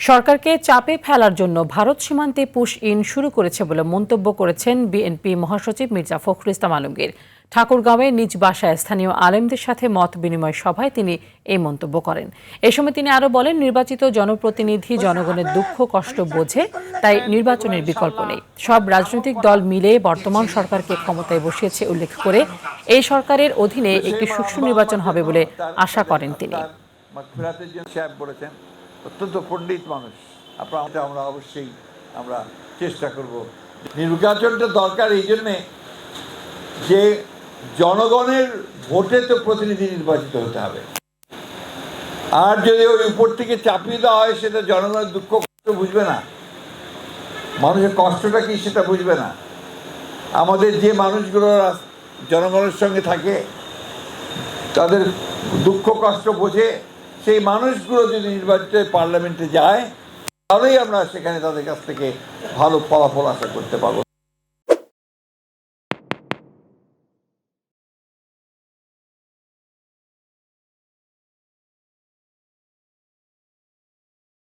সরকারকে চাপে ফেলার জন্য ভারত সীমান্তে পুশ ইন শুরু করেছে বলে মন্তব্য করেছেন বিএনপি মহাসচিব মির্জা ফখরুল ইসলাম আলমগীর। ঠাকুরগাঁওয়ে নিজ বাসায় স্থানীয় আলেমদের সাথে মত বিনিময় সভায় তিনি এই মন্তব্য করেন। এ সময় তিনি আরও বলেন, নির্বাচিত জনপ্রতিনিধি জনগণের দুঃখ কষ্ট বোঝে, তাই নির্বাচনের বিকল্প নেই। সব রাজনৈতিক দল মিলে বর্তমান সরকারকে ক্ষমতায় বসিয়েছে উল্লেখ করে এই সরকারের অধীনে একটি সুষ্ঠু নির্বাচন হবে বলে আশা করেন তিনি। অত্যন্ত পণ্ডিত মানুষ, আমরা অবশ্যই চেষ্টা করব। নির্বাচনটা দরকার এই জন্যে যে জনগণের ভোটে তো প্রতিনিধি নির্বাচিত হতে হবে, আর যদি ওই উপর থেকে চাপিয়ে দেওয়া হয় সেটা জনগণের দুঃখ কষ্ট বুঝবে না, মানুষের কষ্টটা কি সেটা বুঝবে না। আমাদের যে মানুষগুলো জনগণের সঙ্গে থাকে তাদের দুঃখ কষ্ট বোঝে, সেই মানুষগুলো যদি নির্বাচিত পার্লামেন্টে যায় তাহলেই আমরা সেখানে তাদের কাছ থেকে ভালো ফলাফল আশা করতে পারবো।